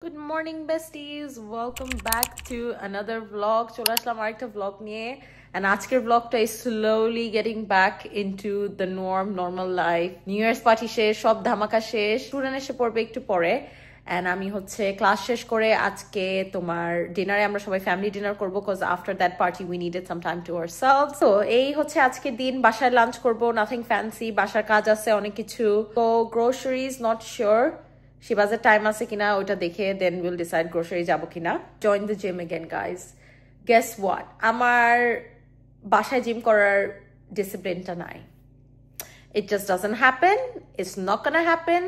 Good morning besties, welcome back to another vlog. চলে আসলাম আরেকটা vlog নিয়ে and আজকের vlogটা is slowly getting back into the normal life. New Year's party শেষ, সব ধামাকা শেষ, স্টুডেন্ট এসে পড়বে একটু পরে and আমি হচ্ছে ক্লাস শেষ করে আজকে তোমার ডিনারে আমরা সবাই ফ্যামিলি ডিনার করব because after that party we needed some time to ourselves. So এই হচ্ছে আজকের দিন, বাসায় লাঞ্চ করব, nothing fancy, বাসার কাজ আছে অনেক কিছু, তো groceries not sure. শিবাজের টাইম আছে কিনা ওটা দেখে দেন উইল ডিসাইড গ্রোসারি যাবো কিনা। Join the gym again guys. Guess what, আমার বাসায় জিম করার ডিসিপ্লিনটা নাই। It just doesn't happen, it's not gonna happen.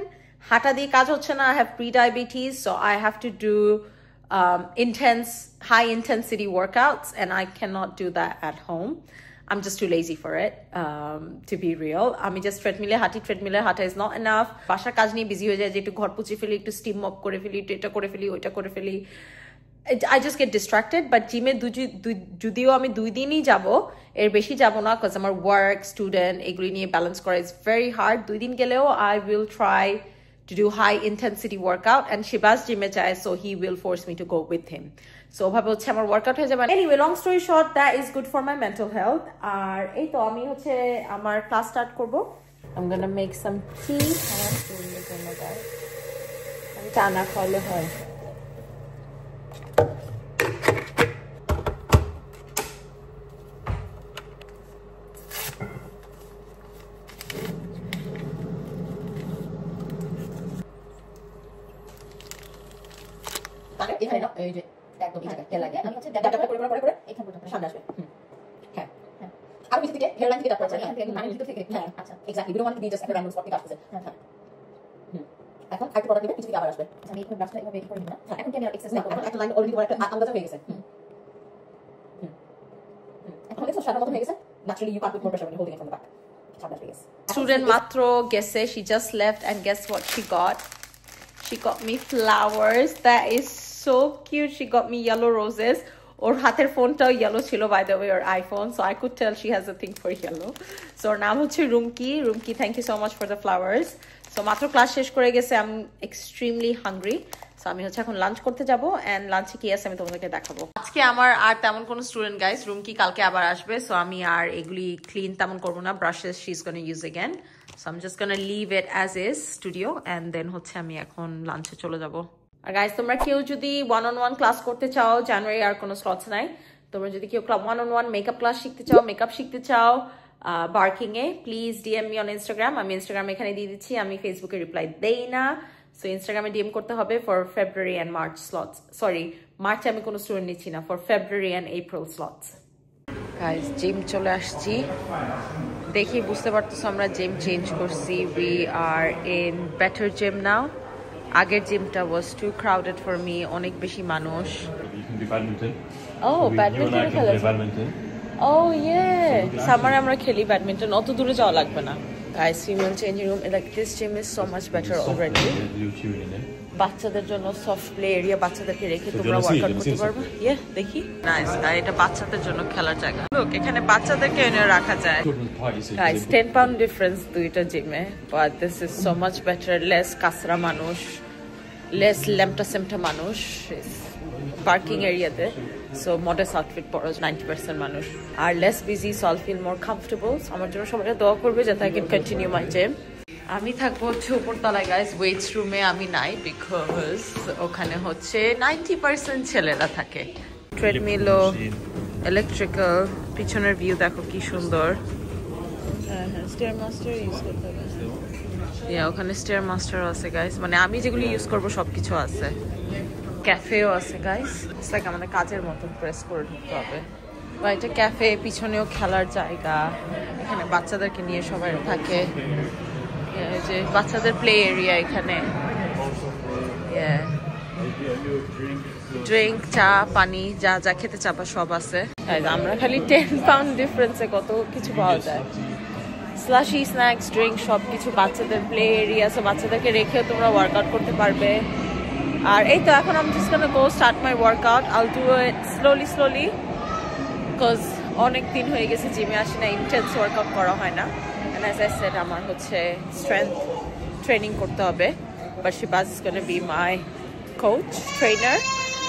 হাঁটা দিয়ে কাজ হচ্ছে না, I have pre diabetes, so I have to do high intensity workouts and I cannot do that at home. I'm just too lazy for it, to be real. আমি just treadmill হাঁটা is not enough. বাসার কাজ নিয়ে busy হয়ে যায় যে একটু ঘর পুছি ফেলি, একটু স্টিম মপ করে ফেলি, একটু এটা করে ফেলি, ওইটা করে ফেলি। I just get distracted. But জিমে যদিও আমি 2 দিনই যাব, এর বেশি যাব না because আমার ওয়ার্ক স্টুডেন্ট এগুলি নিয়ে ব্যালেন্স করা is very hard. 2 দিন গেলেও I will try to do high intensity workout and Shibaz gym যায়, so he will force me to go with him. So ভাবে হচ্ছে আমার ওয়ার্কআউট হয়ে যাবে। Anyway, long story short, that is good for my mental health. আর এই তো আমি হচ্ছে আমার ক্লাস স্টার্ট করব। I'm gonna make some tea. আমি চা না খাওয়ালে হয়। এখানে না এই যে একদম এই জায়গায় লাগে আমি হচ্ছে ড্যাপটা করে এখানে পর্যন্ত সামনে আসবে হ্যাঁ হ্যাঁ আর নিচে থেকে হেয়ার লাইন থেকে ড্যাপ করতে এখান থেকে মানে নিচে থেকে হ্যাঁ আচ্ছা exactly we don't want to be just একটা র্যান্ডম স্পট থেকে আসছে হ্যাঁ হ্যাঁ এখন আরেকটা প্রোডাক্ট দিবে কিছু থেকে আবার আসবে আমি এখানে ব্রাশটা এভাবে করে নিব না এখন কি আমি আর এক্সেস না করব একটা লাইন অলরেডি একটা আন্দাজ হয়ে গেছে এখন এটা সাদা মতো হয়ে গেছে naturally you can't put more pressure when you're holding it from the back সাদা হয়ে গেছে স্টুডেন্ট মাত্র গেছে, she just left and guess what she got? She got me flowers. That is so cute. She got me yellow roses. Or hater phone ta yellow chilo, by the way, or iPhone, so I could tell she has a thing for yellow. So her naam hocche Rumki, thank you so much for the flowers. So matro class shesh kore geche, I'm extremely hungry, so আমি হচ্ছে এখন lunch করতে যাব and লাঞ্চে কি আছে আমি তোমাদেরকে দেখাবো। আজকে আমার আর তেমন কোনো স্টুডেন্ট গাইস, রুমকি কালকে আবার আসবে, সো আমি আর এগুলি ক্লিন তেমন করব না, brushes she is gonna use again, so I am just gonna leave it as is studio and then হচ্ছে আমি এখন লাঞ্চে চলে যাব। আর গাইস তোমরা কেউ যদি 1-on-1 ক্লাস করতে চাও, জানুয়ারি আর কোনো স্লটস নাই, তোমরা যদি কেউ 1-on-1 মেকআপ ক্লাস শিখতে চাও, মেকআপ শিখতে চাও barking A, please DM me on Instagram. আমি ইনস্টাগ্রাম এখানে দিয়ে দিচ্ছি, আমি ফেসবুকে রিপ্লাই দেই না, সো ইনস্টাগ্রামে ডিএম করতে হবে for February and March slots. Sorry, মার্চে আমি কোনো স্টুডেন্ট নিচ্ছি না, for February and April slots. Guys gym চলে আসছি, দেখি বুঝতে পারতেছো আমরা জিম চেঞ্জ করছি, we are in better gym now. আগের জিমটা was too crowded for me, অনেক বেশি মানুষ। ব্যাডমিন্টন খেলে, ও ইয়ে সামারে আমরা খেলি ব্যাডমিন্টন, অত দূরে যাওয়া লাগবে না। Guys female changing room, like this gym is so much better already. বাচ্চাদের জন্য সফট প্লে এরিয়া, বাচ্চাদেরকে রেখে তোমরা ওয়ার্কআউট করতে পারবে। ইয়ে দেখি, নাইস। আর এটা বাচ্চাদের জন্য খেলার জায়গা, লোক এখানে বাচ্চাদেরকে এনে রাখা যায়। গাইস 10 পাউন্ড ডিফারেন্স দুইটা জিমে, but this is so much better. Less কাসরা মানুষ, লেস ল্যাম্পটা সেমটা মানুষ পার্কিং এরিয়াতে, সো মডেস্ট আউটফিট পরো 90% মানুষ, আর less busy, so I feel more comfortable. আমার জন্য সবাই দোয়া করবে যাতে I can continue my gym. আমি থাকবো হচ্ছে উপরতলায় গাইস, ওয়েটস রুমে আমি নাই, বিকজ ওখানে হচ্ছে 90% ছেলেরা থাকে। ট্রেডমিলও ইলেকট্রিক্যাল, পিছনের ভিউ দেখো কি সুন্দর। হ্যাঁ স্টেয়ার মাস্টার ইউজ করতে হবে, ওখানে স্টেয়ার মাস্টারও আছে গাইস, মানে আমি যেগুলি ইউজ করবো সবকিছু আছে। ক্যাফেও আছে গাইস, ইটস লাইক আমাদের কাজের মতো প্রেস করে ঢুকতে হবে। বা এটা ক্যাফে, পিছনেও খেলার জায়গা, এখানে বাচ্চাদেরকে নিয়ে সবাই থাকে, যে বাচ্চাদের প্লে এরিয়া এখানে, ড্রিঙ্ক, চা, পানি, যা যা খেতে চাপা সব আছে। আমরা খালি 10 পাউন্ড ডিফারেন্সে কত কিছু পাওয়া যায়, স্লাশি, স্ন্যাক্স, ড্রিঙ্ক সব কিছু। বাচ্চাদের প্লে এরিয়া, সো বাচ্চাদেরকে রেখেও তোমরা ওয়ার্কআউট করতে পারবে। আর এই তো এখন আমি just gonna go start my workout. I'll do it slowly because অনেক দিন হয়ে গেছে জিমে আসি না, ইন্টেন্স ওয়ার্কআউট করা হয় না। and as I said আমার হচ্ছে স্ট্রেংথ ট্রেনিং করতে হবে, but Shibaz is going to be my coach trainer,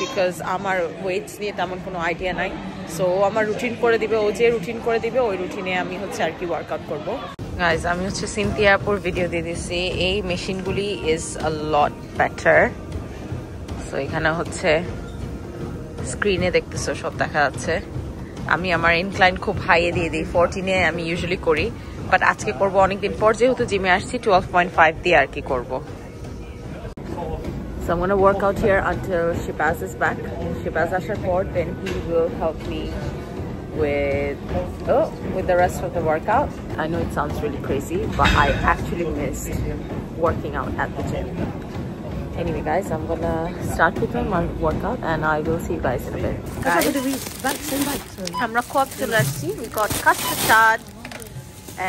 because আমার ওয়েটস নিয়ে তেমন কোনো আইডিয়া নাই। সো আমার রুটিন করে দিবে, ও যে রুটিন করে দিবে ওই রুটিনে আমি হচ্ছে আর কি ওয়ার্কআউট করবো। গাইজ আমি হচ্ছে সিনথিয়াপুর ভিডিও দিয়ে দিচ্ছি। এই মেশিনগুলি is a lot better. So এখানে হচ্ছে স্ক্রিনে দেখতেছো সব দেখা যাচ্ছে। আমি আমার ইনক্লাইন খুব হাইয়ে দিয়ে দিই, 14-এ আমি ইউজুয়ালি করি, বাট আজকে করবো অনেকদিন পর যেহেতু জিমে আসছি 12.5 দিয়ে আর কি করবো। So I'm going to work out here until Shibaz is back. Shibaz ashar por, then he will help me with the rest of the workout. I know it sounds really crazy, but I actually missed working out at the gym. Anyway guys, I'm gonna start with my workout and I will see you guys in a bit. Guys, আমরা খুব চলে আসছি। We got custard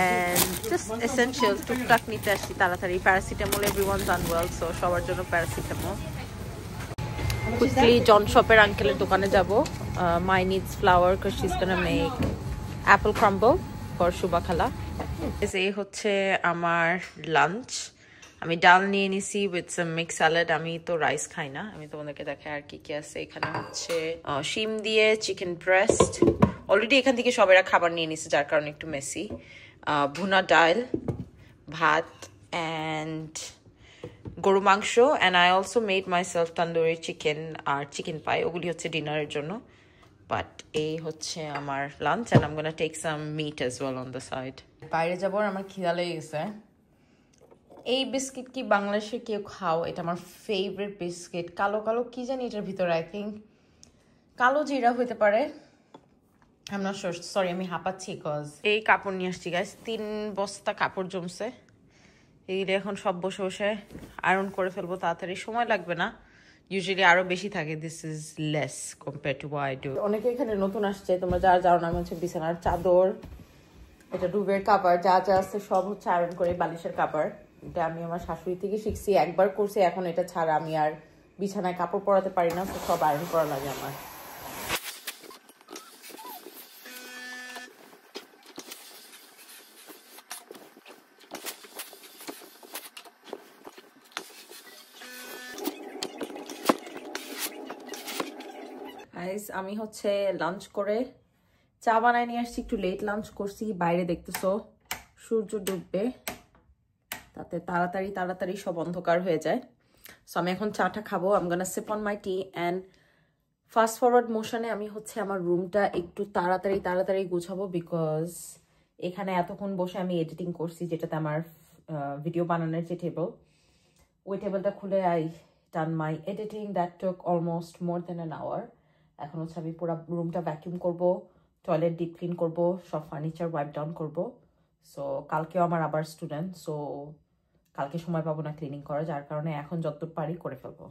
and just essentials টুকটাক নিতে আসছি তাড়াতাড়ি। Paracetamol, everyone's unwell, so সবার জন্য প্যারাসিটামল। quickly জন শপের আঙ্কেলের দোকানে যাব। My needs flour because she's gonna make apple crumble for Shubha খালা। এই হচ্ছে আমার লাঞ্চ। আমি ডাল নিয়ে নিছি উইথ সাম মিক্স স্যালাড। আমি তো রাইস খাই না, আমি তোমাদেরকে দেখাই আর কি কি আছে। এখানে হচ্ছে শিম দিয়ে চিকেন ব্রেস্ট। অলরেডি এখান থেকে সবাইরা খাবার নিয়ে নিছে যার কারণে একটু মেসি। ভুনা ডাল, ভাত অ্যান্ড গরু মাংস, and I also made myself tandoori chicken আর চিকেন পাই। ওগুলি হচ্ছে ডিনারের জন্য। বাট এই হচ্ছে আমার lunch and I am gonna take some meat as well on the side. বাইরে যাবো, আমার খিদা লেগে গেছে। এই বিস্কিট কি বাংলাদেশে কেউ খাও? এটা আমার ফেভারিট বিস্কিট। কালো কালো কি জানি এটার ভিতরে, আই থিঙ্ক কালো জিরা হইতে পারে। I'm not sure. Sorry, আমি হাঁপাচ্ছি কজ এই কাপড় নিয়ে আসছি গাইস। 3 বস্তা কাপড় জমছে। এইগুলো এখন সব বসে বসে আয়রন করে ফেলবো, তাড়াতাড়ি, সময় লাগবে না। ইউজুয়ালি আরো বেশি থাকে, this is less compare to what I do. অনেকে এখানে নতুন আসছে, তোমরা যারা যাও না, হচ্ছে বিছানার চাদর, এটা ডুবের কাপড়, যা যা আছে সব হচ্ছে আয়রন করে। বালিশের কাপড় এটা আমি আমার শাশুড়ি থেকে শিখছি, একবার করছি। এখন এটা ছাড়া আমি আর বিছানায় কাপড় পরাতে পারি না, তো সব আয়রন করা লাগে আমার। আমি হচ্ছে লাঞ্চ করে চা বানায় নিয়ে আসছি, একটু লেট লাঞ্চ করছি। বাইরে দেখতেছো সূর্য ডুববে, তাতে তাড়াতাড়ি তাড়াতাড়ি সব অন্ধকার হয়ে যায়। সো আমি এখন চাটা খাবো। I am gonna sip on my tea and fast forward মোশনে আমি হচ্ছে আমার রুমটা একটু তাড়াতাড়ি তাড়াতাড়ি গুছাবো, বিকজ এখানে এতক্ষণ বসে আমি এডিটিং করছি, যেটাতে আমার ভিডিও বানানোর যে টেবল, ওই টেবলটা খুলে I done my editing. That took almost more than an hour. এখন হচ্ছে আমি পুরো রুমটা ভ্যাকিউম করবো, টয়লেট ডিপ ক্লিন করবো, সব ফার্নিচার ওয়াইপ ডাউন করবো। সো কালকেও আমার আবার স্টুডেন্ট, সো কালকে সময় পাবো না ক্লিনিং করা, যার কারণে এখন যতটুকু পারি করে ফেলবো।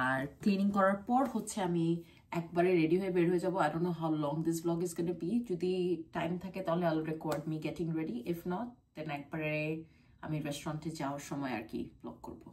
আর ক্লিনিং করার পর হচ্ছে আমি একবারে রেডি হয়ে বের হয়ে যাবো। I don't know how long this vlog is gonna be. যদি টাইম থাকে তাহলে I will record me getting ready, if not then একবারে আমি রেস্টুরেন্টে যাওয়ার সময় আর কি ব্লগ করবো।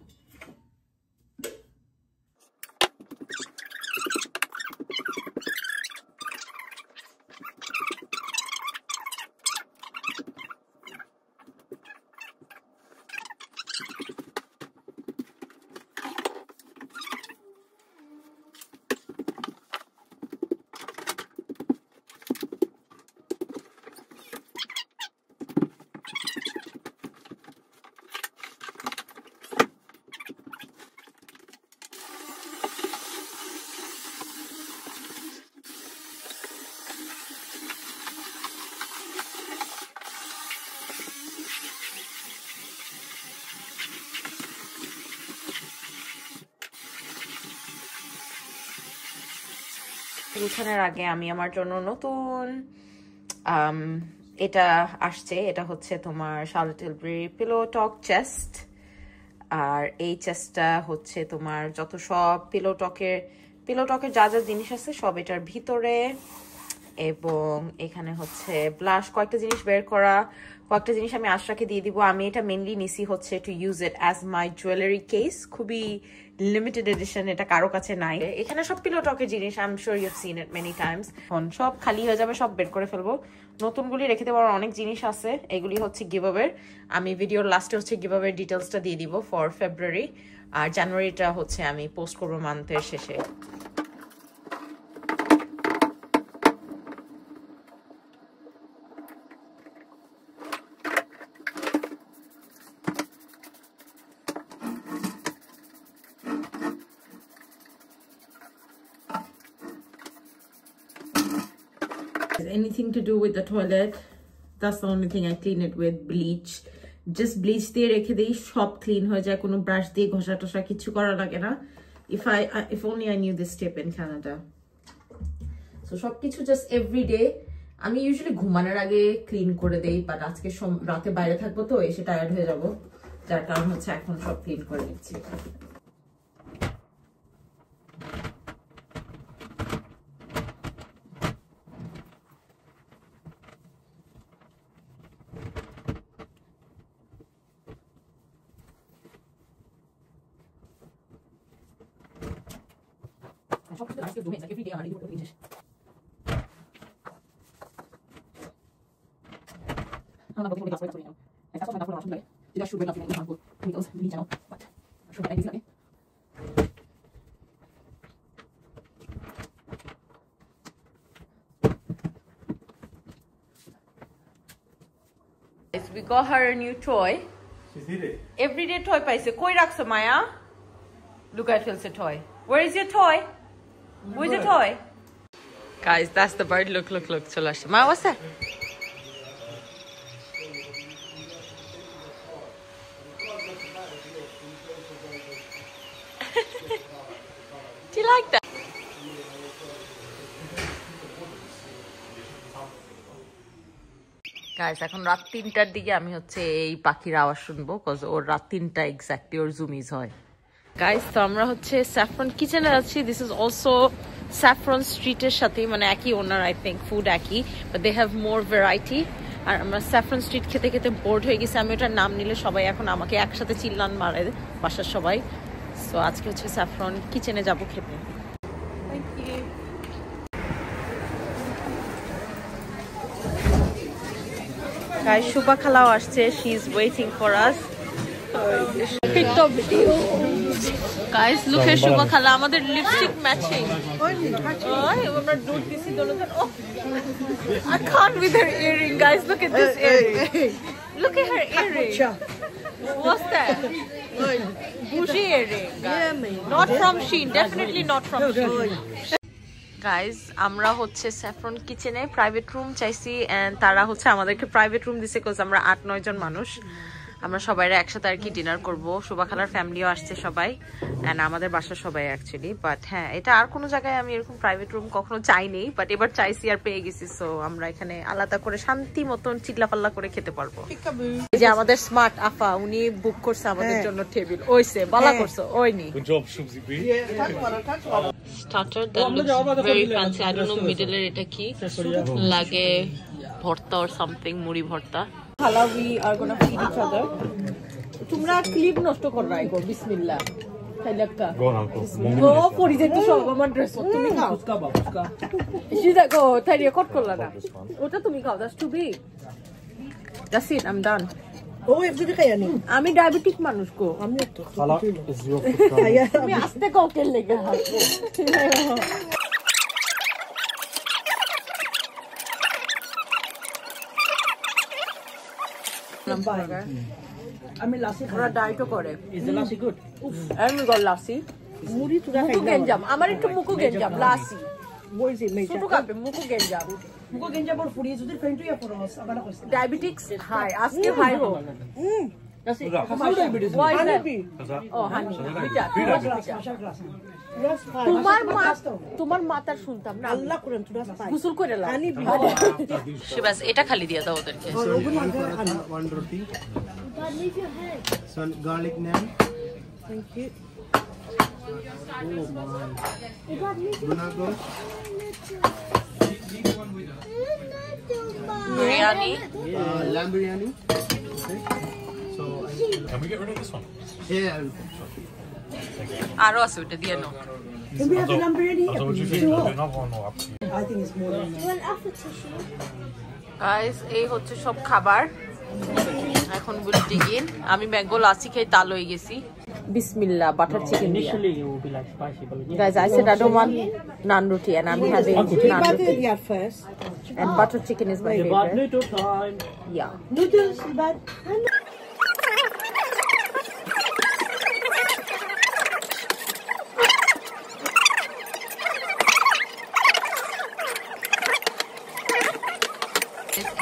গুছানোর আগে আমি আমার জন্য নতুন এটা আসছে, এটা হচ্ছে তোমার শার্লট টিলবরি পিলো টক চেস্ট। আর এই চেস্টটা হচ্ছে তোমার যত সব পিলো টকের যা যা জিনিস আছে সব এটার ভিতরে। এবং এখানে হচ্ছে ব্লাশ, কয়েকটা জিনিস বের করা, কয়েকটা জিনিস আমি আশরাকে দিয়ে দিব। আমি এটা মেনলি নিছি হচ্ছে to use it as my jewellery case, খুবই লিমিটেড এডিশন, এটা কারো কাছে নাই। এখানে সব পিলো টকের জিনিস, I am sure you have seen it many times. এখন সব খালি হয়ে যাবে, সব বের করে ফেলবো। নতুনগুলি রেখে দেওয়ার অনেক জিনিস আছে, এগুলি হচ্ছে গিভঅ্যাওয়ের। আমি ভিডিওর লাস্টে হচ্ছে গিভঅ্যাওয়ের ডিটেলসটা দিয়ে দিব ফর ফেব্রুয়ারি। আর জানুয়ারিটা হচ্ছে আমি পোস্ট করবো মান্থের শেষে। Anything to do with the toilet, that's the only thing I clean it with bleach. Just bleach দিয়ে রেখে দেই, সব ক্লিন হয়ে যায়, কোনো ব্রাশ দিয়ে ঘষা টষা কিছু করা লাগে না। If only I knew this tip in Canada. So সবকিছু just every day। আমি ইউজুয়ালি ঘুমানোর আগে ক্লিন করে দেই, বাট আজকে রাতে বাইরে থাকবো তো এসে টায়ার্ড হয়ে যাব, যার কারণ হচ্ছে এখন সব ক্লিন করে নিচ্ছি। Every day I do it. I'm not going to go to the I thought I was I should wake up in the because we know, but should I do it? We got her a new toy. She's hit it. Everyday toy paise. Koi rakso Maya? Look at Phil's toy. Where is your toy? Where's the toy? Guys, that's the bird. Look. Chalo ashe. Ma, what's that? Do you like that? Guys, এখন রাত 3টার দিকে আমি হচ্ছে এই পাখির আওয়াজ শুনবো, cause ওর রাত 3টা exactly ওর জুমিজ হয়। Guys, তো আমরা হচ্ছে Saffron কিচেনে যাচ্ছি। This is also Saffron স্ট্রিটের সাথে, মানে একই ওনার, I think ফুড একই, but they have more variety। আর আমরা Saffron স্ট্রিট খেতে খেতে বোর্ড হয়ে গেছি। আমি ওটার নাম নিলে সবাই এখন আমাকে একসাথে চিল্লান মারে বাসার সবাই। সো আজকে হচ্ছে Saffron কিচেনে যাব খেতে। Thank you. Guys, Shubha Khalao আসছে, she is waiting for us. TikTok video. Guys, look at Shubha Khala, আমাদের লিপস্টিক ম্যাচিং। ওই আমরা দুধ দিছি দোনোজন। I can't with her earring, guys. Look at this earring. Look at her earring. What's that? Bougie earring. Not from Shein, definitely not from Shein. Guys, আমরা হচ্ছে Saffron কিচেনে private room চাইছি, and তারা হচ্ছে আমাদেরকে প্রাইভেট রুম দিছে, cause আমরা 8-9 জন মানুষ। আমরা সবাই একসাথে আর কি ডিনার করবো। শুভা খালার ফ্যামিলিও আসছে সবাই, এন্ড আমাদের বাসার সবাই অ্যাকচুয়ালি। বাট হ্যাঁ, এটা আর কোনো জায়গায় আমি এরকম প্রাইভেট রুম কখনো চাইনি, বাট এবার চাইছি আর পেয়ে গেছি। সো আমরা এখানে আলাদা করে শান্তি মতন চিল্লাপাল্লা করে খেতে পারবো। এই যে আমাদের স্মার্ট আফা, উনি বুক করছে আমাদের জন্য টেবিল। ওইসে বালা করছো, ওইনি। Good job, Shubzi bhi. Starter that looks very fancy. I don't know middle এর এটা কি লাগে, ভর্তা or something, মুড়ি ভর্তা। Khala, we are gonna feed each other. তোমরা ক্লিপ নষ্ট করবা গো, বিসমিল্লাহ। খাইলে একটা গো পরিজে তো সব আমার ড্রেস তুমি খাও। ফুচকা সিধা গো তাই রেকর্ড করলা না, ওটা তুমি খাও। That's too big. That's it, I am done. ও এফডি খাইয়ানি, আমি ডায়াবেটিক মানুষ গো। আমি তো খালা ইজ ইওর ফুড। তুমি আস্তে কাউকে লেগে হাসো। আমি লাসি খাওয়া ডায়েটও করে। Is the lassi good? আমি গো লাসি মুড়ি তুরা খাই না। গেঞ্জাম আমার একটু মুকু গেঞ্জাম লাসি বলছি মেজা ছোট কাপে মুকু গেঞ্জাম ওর ফুড়ি যদি ফ্রেন্ড ইয়া পরস আবার কইছে ডায়াবেটিক্স হাই আজকে হাই হো। লাসি খাও ডায়াবেটিস হানি ও হানি বিটা তোমার মাতার শুনতাম না। আল্লাহ করেন তুরা গোসল করে লাও হানি সে বাস এটা খালি দিয়া দাও ওদেরকে। ওয়ান রুটি some garlic naan. Thank you. Oh my. Bunago. Biryani. Lamb biryani. Okay. So can we get rid of this one? Yeah. Aro asu eta diye no. Can we have the lamb biryani? What do you think? Another one or up to you? I think it's more than. You want after tissue? Guys, এই হচ্ছে সব খাবার। এখন বলি দিগিন আমি mango lassi খেয়ে তাল হয়ে গেছি। Bismillah, butter chicken. Initially, it will be like spicy, but yeah. Guys, I said I don't want naan roti, and I'm having naan roti. Yeah, first. And butter chicken is my About favorite. noodle time. Yeah. Noodles, but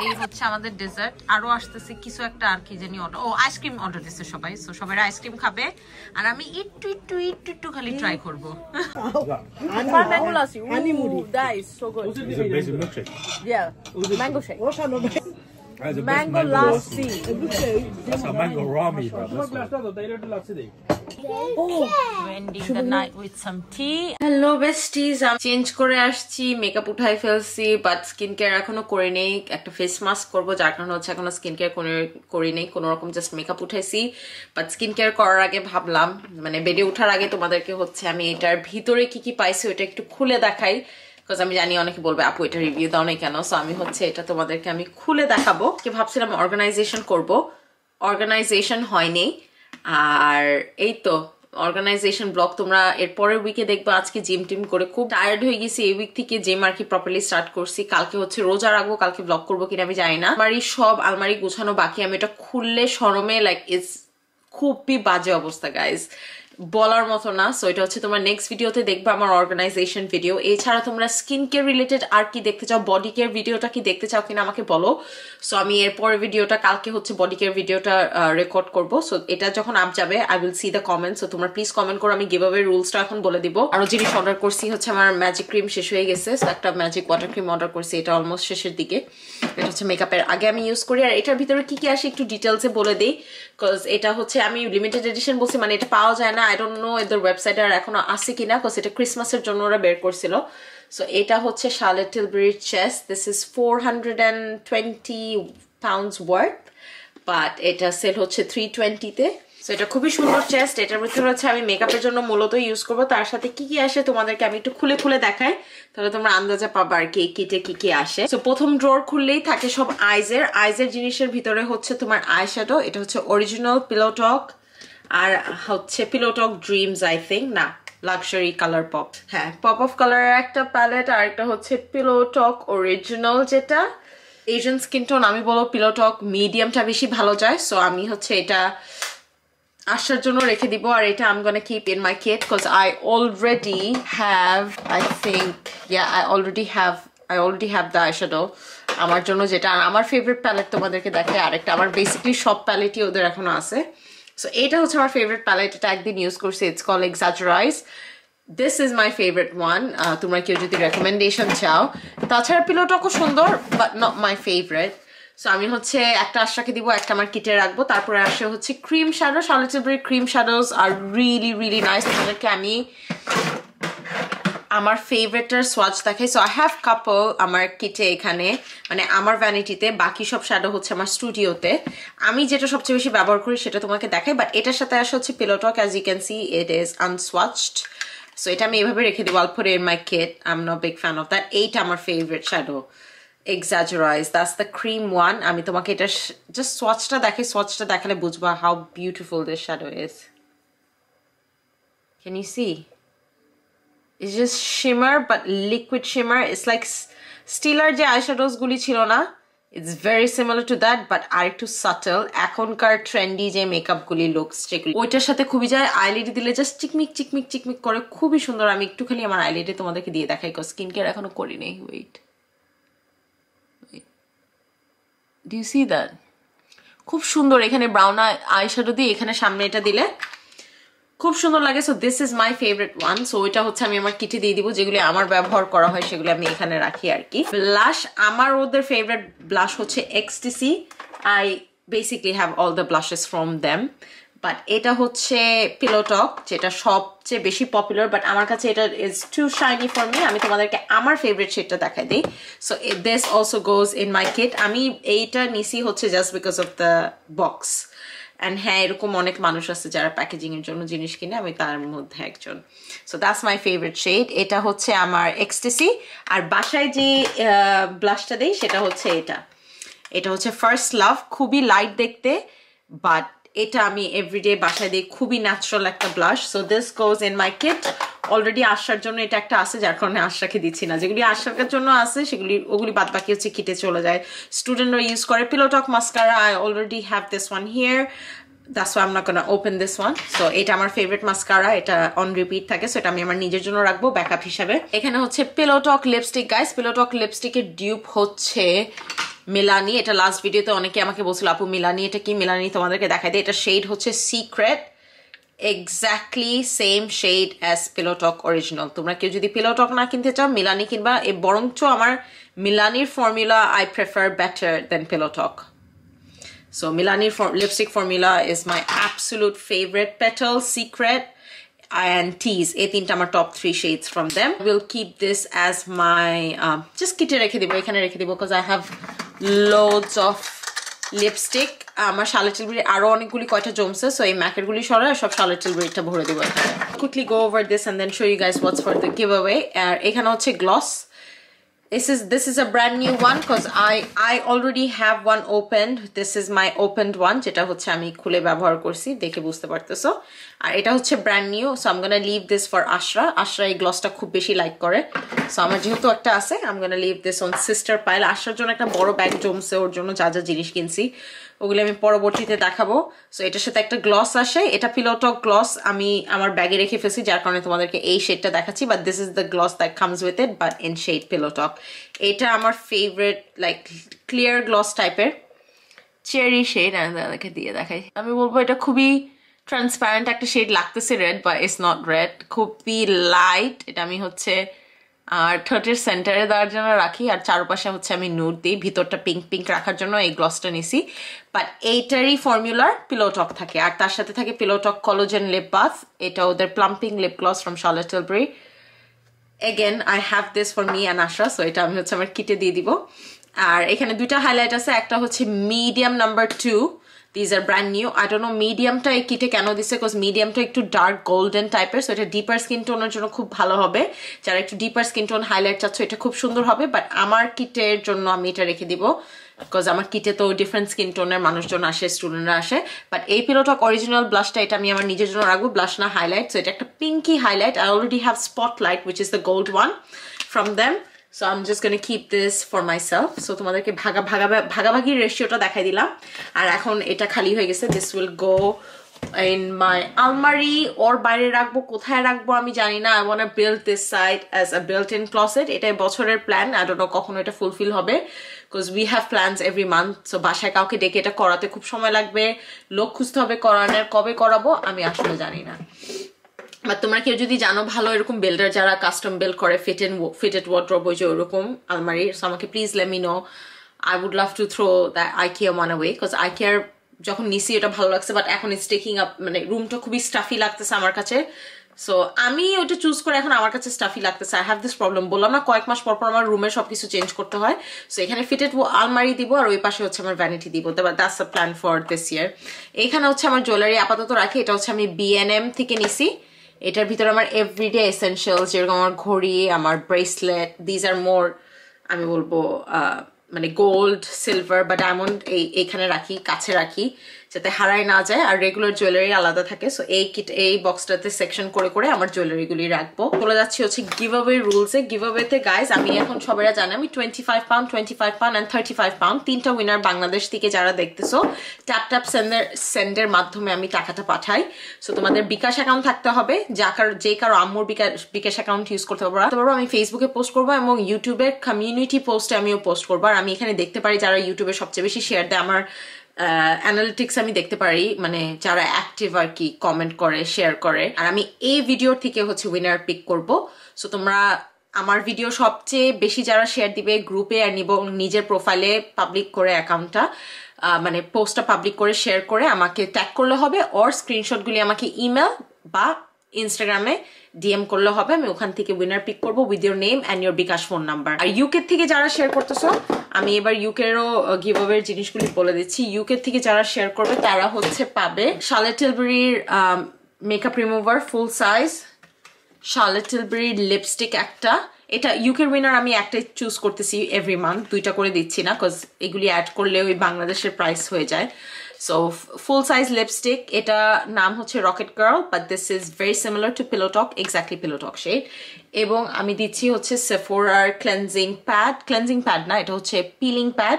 এই হচ্ছে আমাদের dessert আরো আসতেছে কিছু একটা আর কি জানি order ও ice cream order দিচ্ছে সবাই সো সবাই আইসক্রিম খাবে আর আমি একটু খালি ট্রাই করব mango lassi that is so good. It's a basic milkshake. Yeah, mango shake. That's a Mango lassi. That's a mango rami, bro. Ending the night with some tea. Hello besties, আমি change করে আসছি, makeup উঠাই ফেলছি, but skin care এখনো করে নেই। একটা face mask করবো, যার কারণে হচ্ছে এখনো স্কিন কেয়ার করি নেই, কোনো রকম জাস্ট মেকআপ উঠাইছি। বাট স্কিন কেয়ার করার আগে ভাবলাম, মানে বেডে ওঠার আগে তোমাদেরকে হচ্ছে আমি এটার ভিতরে কি কি পাইছি ওটা একটু খুলে দেখাই, বিকজ আমি জানি অনেকে বলবে আপু এটা রিভিউ দাও না কেন। সো আমি হচ্ছে এটা তোমাদেরকে আমি খুলে দেখাবো। কি ভাবছিলাম অর্গানাইজেশন করব, অর্গানাইজেশন হয়নি। আর এই তো অর্গানাইজেশন ব্লগ তোমরা এর পরের উইকে দেখবো। আজকে জিম টিম করে খুব টায়ার্ড হয়ে গেছি, এই উইক থেকে জিম আর কি প্রপারলি স্টার্ট করছি। কালকে হচ্ছে রোজা রাখবো, কালকে ব্লগ করবো কিনা আমি জানি না। আমার সব আলমারি গুছানো বাকি, আমি এটা খুললে শরমে লাইক ইটস খুবই বাজে অবস্থা গাইজ, বলার মতো না। সো এটা হচ্ছে তোমার নেক্সট ভিডিওতে দেখবে আমার অর্গানাইজেশন ভিডিও। এছাড়া তোমরা স্কিন কেয়ার রিলেটেড আর কি দেখতে চাও, বডি কেয়ার ভিডিওটা কি দেখতে চাও কিনা আমাকে বলো। সো আমি এরপরের ভিডিওটা কালকে হচ্ছে বডি কেয়ার ভিডিওটা রেকর্ড করবো। সো এটা যখন আপ যাবে I will see the comment. So তোমরা প্লিজ কমেন্ট করো, আমি গিভঅ্যাওয়ে রুলসটা এখন বলে দিব। আরো জিনিস অর্ডার করছি হচ্ছে আমার ম্যাজিক ক্রিম শেষ হয়ে গেছে, সো একটা ম্যাজিক ওয়াটার ক্রিম অর্ডার করছি, এটা অলমোস্ট শেষের দিকে। এটা হচ্ছে মেকআপের আগে আমি ইউজ করি। আর এটার ভিতরে কি কি আসে একটু ডিটেলসে বলে দিই, বিকজ এটা হচ্ছে আমি লিমিটেড এডিশন বলছি, মানে এটা পাওয়া যায় না। আই ডোন্ট নো এদের ওয়েবসাইটে আর এখনো আছে কিনা, বিকজ এটা ক্রিসমাসের জন্য ওরা বের করছিল। সো এটা হচ্ছে শার্লেট টিলবারির chest, this is 420 pounds worth, but এটা সেল হচ্ছে 320-তে। সো এটা খুবই সুন্দর চেস্ট। এটার ভিতরে হচ্ছে আমি মেকআপের জন্য মূলত ইউজ করবো। তার সাথে কি কি আসে তোমাদেরকে আমি একটু খুলে খুলে দেখাই, তাহলে তোমরা আন্দাজে পাবা আর কি কিটে কি কি আসে। সো প্রথম ড্রয়ার খুললেই থাকে সব আইজের জিনিসের ভিতরে হচ্ছে তোমার আই শ্যাডো। এটা হচ্ছে অরিজিনাল পিলো টক, আর হচ্ছে pillow talk dreams I think, না লাক্সারি কালার পপ, হ্যাঁ পপ অফ কালারের একটা প্যালেট। আর একটা হচ্ছে পিলো টক অরিজিনাল, যেটা এশিয়ান স্কিন টোন আমি বলবো পিলো টক মিডিয়ামটা বেশি ভালো যায়। সো আমি হচ্ছে এটা আসার জন্য রেখে দিব। আর এটা I'm gonna keep in my kit because I already have, I think, yeah, I already have the eyeshadow আমার জন্য, যেটা আমার ফেভারিট প্যালেট তোমাদেরকে দেখাই। আরেকটা আমার বেসিক্যালি সব প্যালেটই ওদের এখনো আছে। সো এটা হচ্ছে আমার ফেভারিট প্যালেট, এটা একদিন ইউজ করছি, it's call Exaggerate. This is my favourite one. তোমরা কেউ যদি রেকমেন্ডেশন চাও, তাছাড়া পিলোটকও সুন্দর but not my favourite. So আমি হচ্ছে একটা আশাকে দিব, একটা আমার কিটে রাখবো। তারপরে আসে হচ্ছে cream shadow, Charlotte Tilbury cream shadows are really nice. তোমাদেরকে আমি আমার ফেভারিটের সোয়াচ দেখাই। সো আই হ্যাভ কাপল আমার কিটে এখানে, মানে আমার ভ্যানিটিতে, বাকি সব শ্যাডো হচ্ছে আমার স্টুডিওতে। আমি যেটা সবচেয়ে বেশি ব্যবহার করি সেটা তোমাকে দেখাই। বাট এটার সাথে আসে হচ্ছে pillow talk, as you can see it is unswatched. So এটা আমি এভাবে রেখে দিব, I'll put it in my kit. I'm not a big fan of that. এইটা আমার favourite shadow, Exaggerate. That's the cream one. আমি তোমাকে এটা জাস্ট সোয়াচটা দেখাই, সোয়াচটা দেখালে বুঝবা how beautiful this shadow is. Can you see? It's just shimmer, but liquid shimmer. It's like Stila যে eyeshadows গুলি ছিল না, it's very similar to that, but আরেকটু subtle. এখনকার ট্রেন্ডি যে মেকআপ গুলি লুকস যেগুলি ওইটার সাথে খুবই যায়। আইলিডে দিলে জাস্ট চিকমিক করে খুবই সুন্দর। আমি একটু খালি আমার আইলিডে তোমাদেরকে দিয়ে দেখাই, কজ স্কিন কেয়ার এখনো করি নেই। Wait, do you see that? খুব সুন্দর। এখানে ব্রাউন আইশ্যাডো দিয়ে এখানে সামনে এটা দিলে খুব সুন্দর লাগে। So this is my favourite one. So এটা হচ্ছে আমি আমার কিটে দিয়ে দিব, যেগুলি আমার ব্যবহার করা হয় সেগুলি আমি এখানে রাখি আর কি। ব্লাশ, আমার ওদের ফেভারিট ব্লাশ হচ্ছে XTC. I basically have all the blushes from them. But এটা হচ্ছে পিলোটক, যেটা সবচেয়ে বেশি পপুলার, বাট আমার কাছে এটা is too shiny for me. আমি তোমাদেরকে আমার ফেভারিট শেডটা দেখাই দিই। So this also goes in my kit. আমি এইটা নিছি হচ্ছে just because of the box. And হ্যাঁ, এরকম অনেক মানুষ আছে যারা প্যাকেজিং এর জন্য জিনিস কিনে, আমি তার মধ্যে একজন। So that's my favourite shade. এটা হচ্ছে আমার XTC। আর বাসায় যে ব্লাশটা দেই সেটা হচ্ছে এটা হচ্ছে ফার্স্ট লাভ। খুবই লাইট দেখতে, বাট এটা আমি এভরিডে বাসায় দিই, খুবই ন্যাচারাল একটা blush. So this goes in my kit. Already আশার জন্য এটা একটা আছে, যার কারণে আশাকে দিচ্ছি না। যেগুলি আশার জন্য আছে ওগুলি বাদ বাকি হচ্ছে কিটে চলে যায়। স্টুডেন্টরা ইউজ করে। Pillow talk mascara, I already have this one here, that's why I'm not gonna open this one. So এটা আমার ফেভারিট মাস্কারা, এটা অন রিপিট থাকে, সো এটা আমি আমার নিজের জন্য রাখবো ব্যাকআপ হিসাবে। এখানে হচ্ছে পিলো টক লিপস্টিক গাইস। পিলো টক লিপস্টিকের ডিউপ হচ্ছে মিলানি। এটা লাস্ট ভিডিওতে অনেকে আমাকে বলছিল আপু মিলানি এটা কি, মিলানি তোমাদেরকে দেখাই দিই। এটা শেড হচ্ছে secret, exactly same shade as pillow talk original. তোমরা কেউ যদি পিলো টক না কিনতে চাও মিলানি কিনবা, বরঞ্চ আমার মিলানির formula I prefer better than pillow talk. So Milani lipstick formula is my absolute favorite. Petal, Secret and Tease. এই তিনটা আমার top 3 shades from them. We'll keep this as my just কিটে রেখে দিব, এখানে রেখে দিব because I have loads of lipstick. আমার Charlotte Tilbury আরো অনেকগুলি কয়টা জমছে, so এই ম্যাকের গুলি সরাই সব Charlotte Tilburyটা ভরে দিব এখানে। Quickly go over this and then show you guys what's for the giveaway. আর এখানে হচ্ছে gloss. This is a brand new one because I already have one opened. This is my opened one, যেটা হচ্ছে আমি খুলে ব্যবহার করছি, দেখে বুঝতে পারতেছো। আর এটা হচ্ছে brand new, so I'm gonna leave this for Ashra. Ashra এই গ্লসটা খুব বেশি লাইক করে, so আমার যেহেতু একটা আছে I'm gonna leave this on sister pile. আশরার জন্য একটা বড় ব্যাগ জমছে, ওর জন্য যা যা জিনিস কিনছি ওগুলো আমি পরবর্তীতে দেখাবো। সো এটার সাথে একটা গ্লস আসে, এটা পিলো টক গ্লস আমি আমার ব্যাগে রেখে ফেলছি, যার কারণে তোমাদেরকে এই শেডটা দেখাচ্ছি, but this is the gloss that comes with it but in shade pillow talk. এটা আমার ফেভারিট লাইক ক্লিয়ার গ্লস টাইপের চেরি শেড। দেখে দিয়ে দেখাই, আমি বলবো এটা খুবই ট্রান্সপারেন্ট একটা শেড লাগতেছে red, but it's not red, খুবই লাইট। এটা আমি হচ্ছে আর ঠোঁটের সেন্টারে দেওয়ার জন্য রাখি, আর চারপাশে হচ্ছে আমি নুট দিই, ভিতরটা পিঙ্ক পিঙ্ক রাখার জন্য এই গ্লসটা নিছি। বাট এইটারই ফর্মুলার পিলো টক থাকে, আর তার সাথে থাকে pillow talk collagen lip bath, এটা ওদের plumping lip gloss from Charlotte Tilbury। Again I have this for me and Ashra, so এটা আমি হচ্ছে আমার কিটে দিয়ে দিব। আর এখানে দুইটা হাইলাইট আছে, একটা হচ্ছে medium number 2, these are brand new. I don't know মিডিয়ামটা এই কিটে কেন দিছে, বিকজ মিডিয়ামটা একটু ডার্ক গোল্ডেন টাইপের, সো এটা ডিপার স্কিন টোনের জন্য খুব ভালো হবে। যারা একটু ডিপার স্কিন টোন হাইলাইট চাচ্ছ এটা খুব সুন্দর হবে, বাট আমার কিটের জন্য আমি এটা রেখে দিব বিকজ আমার কিটে তো ডিফারেন্ট স্কিন টোনের মানুষজন আসে, স্টুডেন্টরা আসে। বাট এই পিলো টক অরিজিনাল ব্লাশটা এটা আমি আমার নিজের জন্য রাখবো, ব্লাশ না হাইলাইট। সো এটা একটা pinky highlight, I already have Spotlight which is the gold one from them, so I'm just gonna keep this for myself. So তোমাদেরকে ভাগাভাগি রেশিওটা দেখাই দিলাম। আর এখন এটা খালি হয়ে গেছে, this will go in my almari, ওর বাইরে রাখবো, কোথায় রাখবো আমি জানি না। I want to build this side as a built-in closet. এটাই বছরের প্ল্যান, I don't know কখনো এটা ফুলফিল হবে because we have plans every month. So বাসায় কাউকে ডেকে এটা করাতে খুব সময় লাগবে, লোক খুঁজতে হবে করানোর, কবে করাবো আমি আসলে জানি না। বাট তোমরা কেউ যদি জানো ভালো এরকম বিল্ডার যারা কাস্টম বিল্ড করে ফিটেড ওয়ার্ড্রোব ওই যে ওরকম আলমারি, সো আমাকে please let me know. I would love to throw the IKEA one away because IKEA যখন নিছি এটা ভালো লাগছে, বাট এখন ইটস টেকিং আপ, মানে রুমটা খুবই স্টাফি লাগতেছে আমার কাছে। সো আমি ওটা চুজ করে এখন আমার কাছে স্টাফি লাগতেছে। আই হ্যাভ দিস প্রবলেম, বললাম না কয়েক মাস পর পর আমার রুমের সবকিছু চেঞ্জ করতে হয়। সো এখানে ফিটেড আলমারি দিব, আর ওই পাশে হচ্ছে আমার ভ্যানিটি দিব। That's a plan for this ইয়ার। এইখানে হচ্ছে আমার জুয়েলারি আপাতত রাখি, এটা হচ্ছে আমি B&M থেকে নিছি। এটার ভিতরে আমার এভরিডে এসেনশিয়ালস, যেরকম আমার ঘড়ি, আমার ব্রেসলেট, দিজ আর মোর আমি বলবো মানে গোল্ড, সিলভার বা ডায়মন্ড এইখানে রাখি, কাছে রাখি যাতে হারাই না যায়, আর রেগুলার জুয়েলারি আলাদা থাকে। সো এই বক্সটাতে সেকশন করে করে আমার জুয়েলারিগুলি রাখবো। চলে যাচ্ছি হচ্ছে গিভঅ্যাওয়ে রুলসে। গিভঅ্যাওয়েতে গাইজ আমি এখন সবাই জানে আমি 25 পাউন্ড, 25 পাউন্ড অ্যান্ড 35 পাউন্ড তিনটা উইনার বাংলাদেশ থেকে যারা দেখতেছো ট্যাপ সেন্ডের মাধ্যমে আমি টাকাটা পাঠাই। সো তোমাদের বিকাশ অ্যাকাউন্ট থাকতে হবে, যে কারো আম্মুর বিকাশ অ্যাকাউন্ট ইউজ করতে পারবো। আমি ফেসবুকে পোস্ট করবো এবং ইউটিউবের কমিউনিটি পোস্টে আমিও পোস্ট করবো। আর আমি এখানে দেখতে পারি যারা ইউটিউবে সবচেয়ে বেশি শেয়ার দেয়, আমার অ্যানালিটিক্স আমি দেখতে পারি, মানে যারা অ্যাক্টিভ আর কি কমেন্ট করে, শেয়ার করে। আর আমি এই ভিডিও থেকে হচ্ছে উইনার পিক করব। সো তোমরা আমার ভিডিও সবচেয়ে বেশি যারা শেয়ার দিবে গ্রুপে আর নিজের প্রোফাইলে পাবলিক করে অ্যাকাউন্টটা, মানে পোস্টটা পাবলিক করে শেয়ার করে আমাকে ট্যাগ করলে হবে, ওর স্ক্রিনশটগুলি আমাকে ইমেল বা ইনস্টাগ্রামে DM করলে হবে। আমি ওখান থেকে উইনার পিক করবো with your name and your bKash phone number. আর ইউকে থেকে যারা শেয়ার করতেছো, আমি এবার ইউকেরও গিভঅ্যাওয়ের জিনিসগুলি বলে দিচ্ছি। ইউকে থেকে যারা শেয়ার করবে তারা হচ্ছে পাবে Charlotte Tilburyর makeup remover full size, Charlotte Tilburyর লিপস্টিক একটা। এটা ইউকের উইনার আমি একটাই চুজ করতেছি এভরি মান্থ, দুইটা করে দিচ্ছি না বিকজ এগুলি অ্যাড করলে ওই বাংলাদেশের প্রাইস হয়ে যায়। সো ফুল সাইজ লিপস্টিক, এটা নাম হচ্ছে rocket girl, but this is very similar to pillow talk, exactly pillow talk shade. এবং আমি দিচ্ছি হচ্ছে সেফোরার ক্লেনজিং প্যাড না, এটা হচ্ছে পিলিং প্যাড।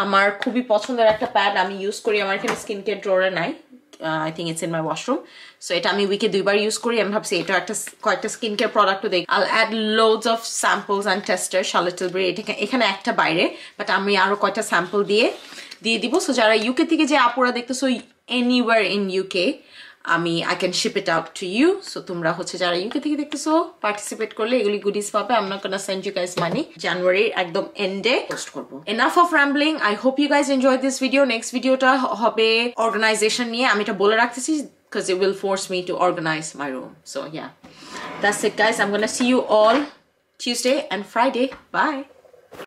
আমার খুবই পছন্দের একটা প্যাড, আমি ইউজ করি, আমার এখানে স্কিন কেয়ার ড্রয়ারে নাই, I think it's in my washroom. So এটা আমি উইকে 2 বার ইউজ করি। আমি ভাবছি এটা একটা কয়েকটা স্কিন কেয়ার প্রোডাক্টও দেখি। I'll add loads of samples and testers, Charlotte Tilbury এখানে একটা বাইরে, বাট আমি আরো কয়েকটা স্যাম্পল দিয়ে দিব। সো যারা ইউকে থেকে যে আপুরা দেখতেছো anywhere in UK, I can ship it out to you. So তোমরা হচ্ছে যারা ইউকে থেকে দেখতেছো পার্টিসিপেট করলে এগুলি গুডিজ পাবে। I'm not gonna send you guys money. January একদম এন্ডে পোস্ট করব। Enough of rambling. I hope you guys enjoyed this video. Next ভিডিওটা হবে অর্গানাইজেশন নিয়ে। আমি এটা বলে রাখতেছি because it will force me to organize my room. So yeah, that's it guys. I'm gonna see you all Tuesday and Friday. Bye.